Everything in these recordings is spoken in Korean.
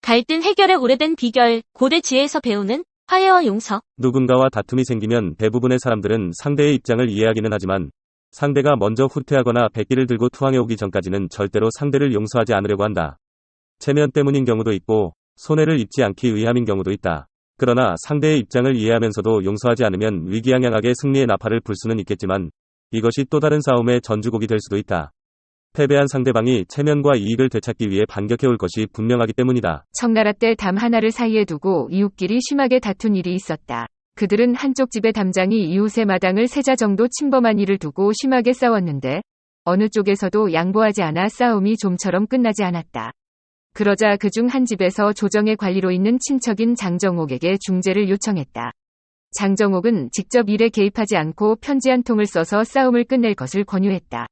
갈등 해결의 오래된 비결, 고대 지혜에서 배우는 화해와 용서. 누군가와 다툼이 생기면 대부분의 사람들은 상대의 입장을 이해하기는 하지만 상대가 먼저 후퇴하거나 백기를 들고 투항해오기 전까지는 절대로 상대를 용서하지 않으려고 한다. 체면 때문인 경우도 있고 손해를 입지 않기 위함인 경우도 있다. 그러나 상대의 입장을 이해하면서도 용서하지 않으면 위기양양하게 승리의 나팔을 불 수는 있겠지만 이것이 또 다른 싸움의 전주곡이 될 수도 있다. 패배한 상대방이 체면과 이익을 되찾기 위해 반격해올 것이 분명하기 때문이다. 청나라 때 담 하나를 사이에 두고 이웃끼리 심하게 다툰 일이 있었다. 그들은 한쪽 집의 담장이 이웃의 마당을 세자 정도 침범한 일을 두고 심하게 싸웠는데 어느 쪽에서도 양보하지 않아 싸움이 좀처럼 끝나지 않았다. 그러자 그중 한 집에서 조정의 관리로 있는 친척인 장정옥에게 중재를 요청했다. 장정옥은 직접 일에 개입하지 않고 편지 한 통을 써서 싸움을 끝낼 것을 권유했다.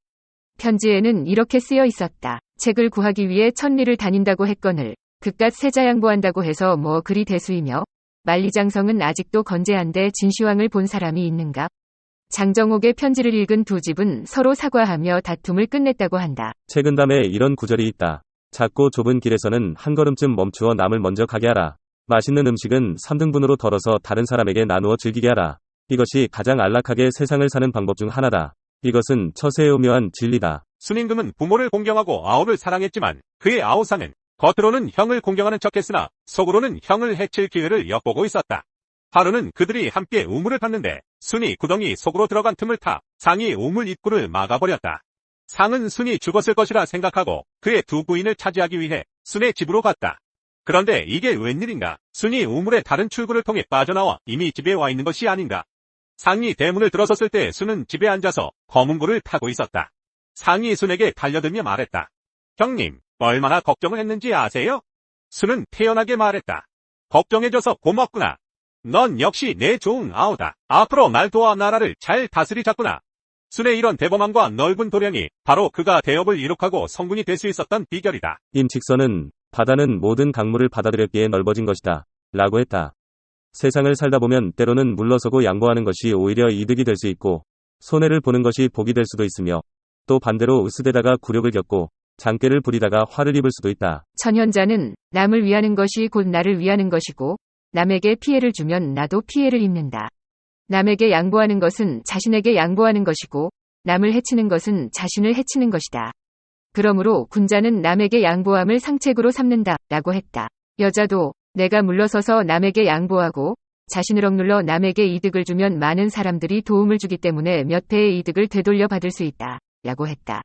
편지에는 이렇게 쓰여 있었다. 책을 구하기 위해 천리를 다닌다고 했거늘 그깟 세자 양보한다고 해서 뭐 그리 대수이며 만리장성은 아직도 건재한데 진시황을 본 사람이 있는가? 장정옥의 편지를 읽은 두 집은 서로 사과하며 다툼을 끝냈다고 한다. 책은담에 이런 구절이 있다. 작고 좁은 길에서는 한 걸음쯤 멈추어 남을 먼저 가게 하라. 맛있는 음식은 3등분으로 덜어서 다른 사람에게 나누어 즐기게 하라. 이것이 가장 안락하게 세상을 사는 방법 중 하나다. 이것은 처세의 오묘한 진리다. 순임금은 부모를 공경하고 아우를 사랑했지만 그의 아우상은 겉으로는 형을 공경하는 척했으나 속으로는 형을 해칠 기회를 엿보고 있었다. 하루는 그들이 함께 우물을 팠는데 순이 구덩이 속으로 들어간 틈을 타 상이 우물 입구를 막아버렸다. 상은 순이 죽었을 것이라 생각하고 그의 두 부인을 차지하기 위해 순의 집으로 갔다. 그런데 이게 웬일인가? 순이 우물의 다른 출구를 통해 빠져나와 이미 집에 와 있는 것이 아닌가? 상이 대문을 들어섰을 때 순은 집에 앉아서 거문고를 타고 있었다. 상이 순에게 달려들며 말했다. 형님, 얼마나 걱정을 했는지 아세요? 순은 태연하게 말했다. 걱정해줘서 고맙구나. 넌 역시 내 좋은 아우다. 앞으로 날 도와 나라를 잘 다스리자꾸나. 순의 이런 대범함과 넓은 도량이 바로 그가 대업을 이룩하고 성군이 될 수 있었던 비결이다. 임칙선은 바다는 모든 강물을 받아들였기에 넓어진 것이다. 라고 했다. 세상을 살다 보면 때로는 물러서고 양보하는 것이 오히려 이득이 될 수 있고 손해를 보는 것이 복이 될 수도 있으며 또 반대로 으스대다가 굴욕을 겪고 장깨를 부리다가 화를 입을 수도 있다. 천현자는 남을 위하는 것이 곧 나를 위하는 것이고 남에게 피해를 주면 나도 피해를 입는다. 남에게 양보하는 것은 자신에게 양보하는 것이고 남을 해치는 것은 자신을 해치는 것이다. 그러므로 군자는 남에게 양보함을 상책으로 삼는다 라고 했다. 여자도 내가 물러서서 남에게 양보하고 자신을 억눌러 남에게 이득을 주면 많은 사람들이 도움을 주기 때문에 몇 배의 이득을 되돌려 받을 수 있다 라고 했다.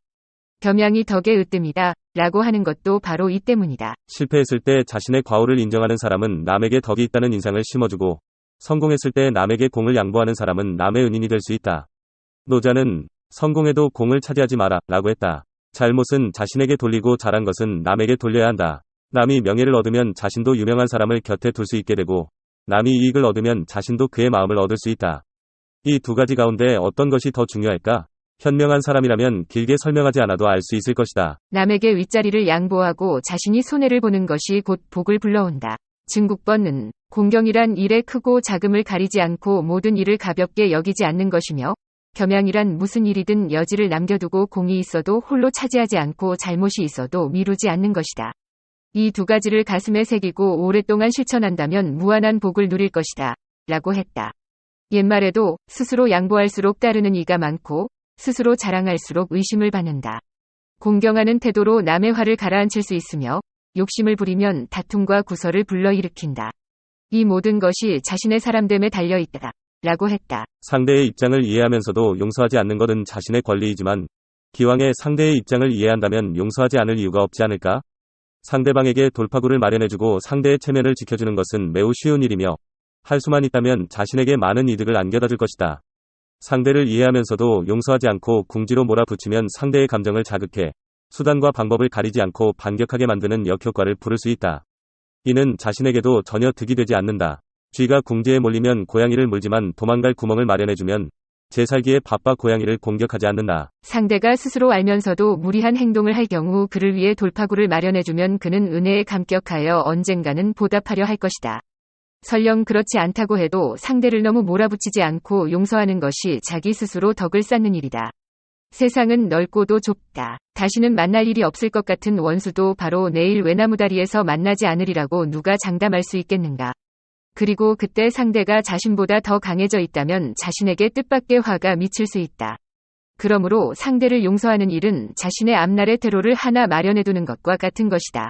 겸양이 덕의 으뜸이다 라고 하는 것도 바로 이 때문이다. 실패했을 때 자신의 과오를 인정하는 사람은 남에게 덕이 있다는 인상을 심어주고 성공했을 때 남에게 공을 양보하는 사람은 남의 은인이 될 수 있다. 노자는 성공해도 공을 차지하지 마라 라고 했다. 잘못은 자신에게 돌리고 잘한 것은 남에게 돌려야 한다. 남이 명예를 얻으면 자신도 유명한 사람을 곁에 둘 수 있게 되고 남이 이익을 얻으면 자신도 그의 마음을 얻을 수 있다. 이 두 가지 가운데 어떤 것이 더 중요할까? 현명한 사람이라면 길게 설명하지 않아도 알 수 있을 것이다. 남에게 윗자리를 양보하고 자신이 손해를 보는 것이 곧 복을 불러온다. 증국번은 공경이란 일의 크고 작음을 가리지 않고 모든 일을 가볍게 여기지 않는 것이며 겸양이란 무슨 일이든 여지를 남겨두고 공이 있어도 홀로 차지하지 않고 잘못이 있어도 미루지 않는 것이다. 이 두 가지를 가슴에 새기고 오랫동안 실천한다면 무한한 복을 누릴 것이다 라고 했다. 옛말에도 스스로 양보할수록 따르는 이가 많고 스스로 자랑할수록 의심을 받는다. 공경하는 태도로 남의 화를 가라앉힐 수 있으며 욕심을 부리면 다툼과 구설을 불러일으킨다. 이 모든 것이 자신의 사람됨에 달려있다 라고 했다. 상대의 입장을 이해하면서도 용서하지 않는 것은 자신의 권리이지만 기왕에 상대의 입장을 이해한다면 용서하지 않을 이유가 없지 않을까? 상대방에게 돌파구를 마련해주고 상대의 체면을 지켜주는 것은 매우 쉬운 일이며 할 수만 있다면 자신에게 많은 이득을 안겨다 줄 것이다. 상대를 이해하면서도 용서하지 않고 궁지로 몰아붙이면 상대의 감정을 자극해 수단과 방법을 가리지 않고 반격하게 만드는 역효과를 부를 수 있다. 이는 자신에게도 전혀 득이 되지 않는다. 쥐가 궁지에 몰리면 고양이를 물지만 도망갈 구멍을 마련해주면 제살기에 바빠 고양이를 공격하지 않는다. 상대가 스스로 알면서도 무리한 행동을 할 경우 그를 위해 돌파구를 마련해주면 그는 은혜에 감격하여 언젠가는 보답하려 할 것이다. 설령 그렇지 않다고 해도 상대를 너무 몰아붙이지 않고 용서하는 것이 자기 스스로 덕을 쌓는 일이다. 세상은 넓고도 좁다. 다시는 만날 일이 없을 것 같은 원수도 바로 내일 외나무다리에서 만나지 않으리라고 누가 장담할 수 있겠는가. 그리고 그때 상대가 자신보다 더 강해져 있다면 자신에게 뜻밖의 화가 미칠 수 있다. 그러므로 상대를 용서하는 일은 자신의 앞날의 퇴로를 하나 마련해두는 것과 같은 것이다.